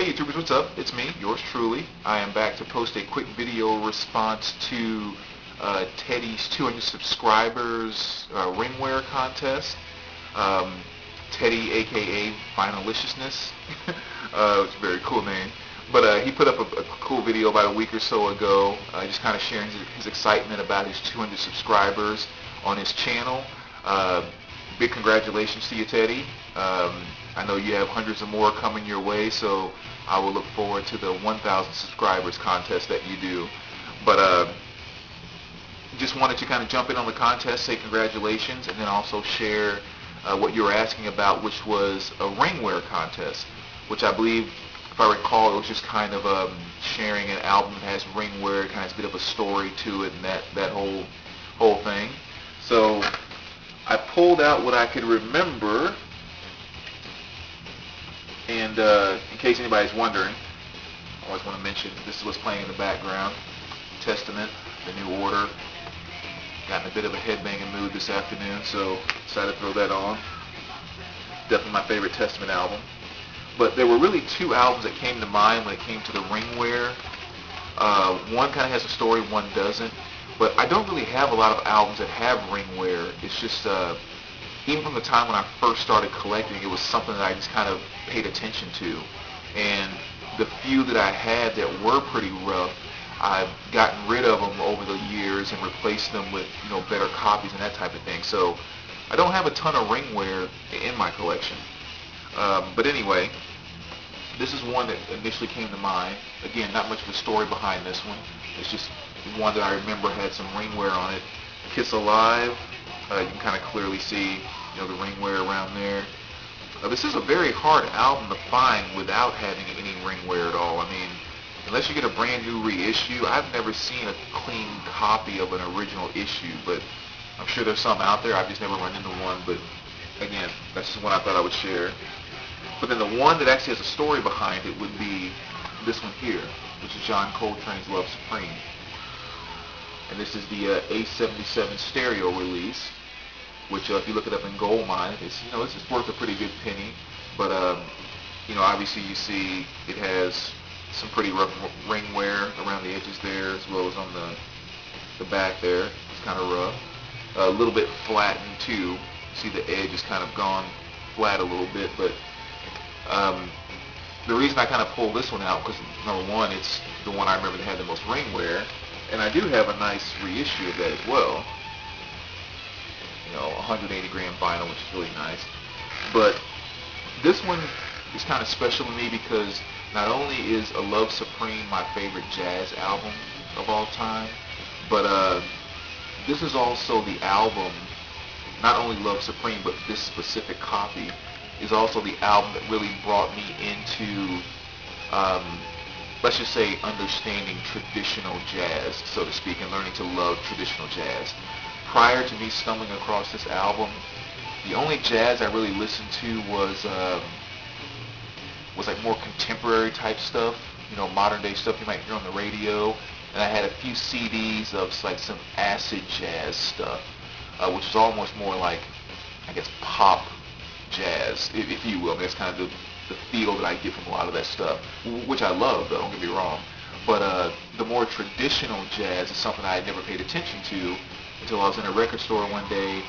Hey YouTubers, what's up? It's me, yours truly. I am back to post a quick video response to Teddy's 200 subscribers ringwear contest. Um, Teddy, aka Finaliciousness. It's a very cool name. But he put up a cool video about a week or so ago, just kind of sharing his excitement about his 200 subscribers on his channel. Big congratulations to you, Teddy. I know you have hundreds of more coming your way, so I will look forward to the 1,000 subscribers contest that you do. But just wanted to kind of jump in on the contest, say congratulations, and then also share what you were asking about, which was a ringwear contest, which I believe, if I recall, it was just kind of sharing an album that has ringwear, kind of has a bit of a story to it, and that whole thing. So I pulled out what I could remember. And in case anybody's wondering, I always want to mention this is what's playing in the background. Testament, The New Order. Got in a bit of a headbanging mood this afternoon, so decided to throw that on. Definitely my favorite Testament album. But there were really two albums that came to mind when it came to the ringwear. One kind of has a story, one doesn't. But I don't really have a lot of albums that have ringwear. It's just even from the time when I first started collecting, it was something that I just kind of paid attention to. And the few that I had that were pretty rough, I've gotten rid of them over the years and replaced them with, better copies and that type of thing. So I don't have a ton of ringwear in my collection. But anyway, this is one that initially came to mind. Again, not much of a story behind this one. It's just one that I remember had some ringwear on it. Kiss Alive. You can kind of clearly see, the ringwear around there. This is a very hard album to find without having any ringwear at all. I mean, unless you get a brand new reissue, I've never seen a clean copy of an original issue, but I'm sure there's some out there. I've just never run into one, but again, that's just one I thought I would share. But then the one that actually has a story behind it would be this one here, which is John Coltrane's Love Supreme. And this is the A77 stereo release, which if you look it up in Goldmine, it's worth a pretty good penny. But obviously you see it has some pretty rough ringwear around the edges there, as well as on the back there. It's kind of rough, a little bit flattened too. See the edge has kind of gone flat a little bit. But the reason I kind of pulled this one out, because number one, it's the one I remember that had the most ringwear. And I do have a nice reissue of that as well. 180 gram vinyl, which is really nice. But this one is kind of special to me because not only is A Love Supreme my favorite jazz album of all time, but this is also the album, not only Love Supreme, but this specific copy is also the album that really brought me into let's just say understanding traditional jazz, so to speak, and learning to love traditional jazz. Prior to me stumbling across this album, the only jazz I really listened to was like more contemporary type stuff, modern day stuff you might hear on the radio. And I had a few CDs of like some acid jazz stuff, which is almost more like, I guess, pop jazz, if you will. I mean, that's kind of the feel that I get from a lot of that stuff, which I love, though, don't get me wrong. But the more traditional jazz is something I had never paid attention to until I was in a record store one day.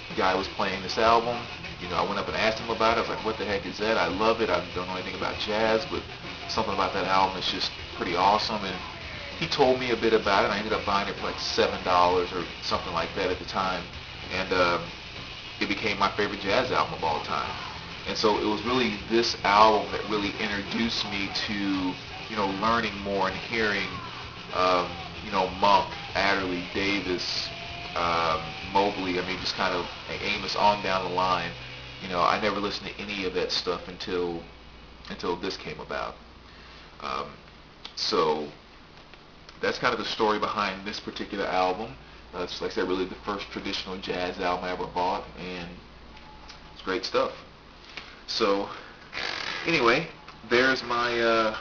The guy was playing this album. I went up and asked him about it. I was like, what the heck is that? I love it. I don't know anything about jazz, but something about that album is just pretty awesome. And he told me a bit about it. I ended up buying it for like $7 or something like that at the time. And it became my favorite jazz album of all time. And so it was really this album that really introduced me to, learning more and hearing, Monk, Adderley, Davis, Mobley, just kind of Amos on down the line. I never listened to any of that stuff until this came about. So that's kind of the story behind this particular album. It's, like I said, really the first traditional jazz album I ever bought, and it's great stuff. So anyway, there's my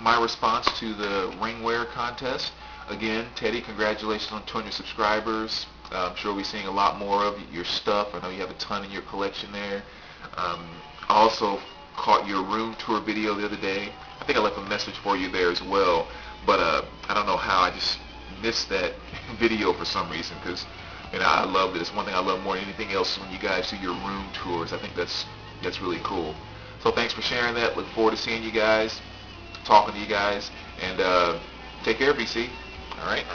my response to the ringwear contest. Again, Teddy, congratulations on 200 subscribers. I'm sure we'll be seeing a lot more of your stuff. I know you have a ton in your collection there. I also caught your room tour video the other day. I think I left a message for you there as well, but I don't know how I just missed that video for some reason, because I love this. One thing I love more than anything else is when you guys do your room tours. I think that's really cool. So thanks for sharing that. Look forward to seeing you guys, talking to you guys, and take care, BC. All right.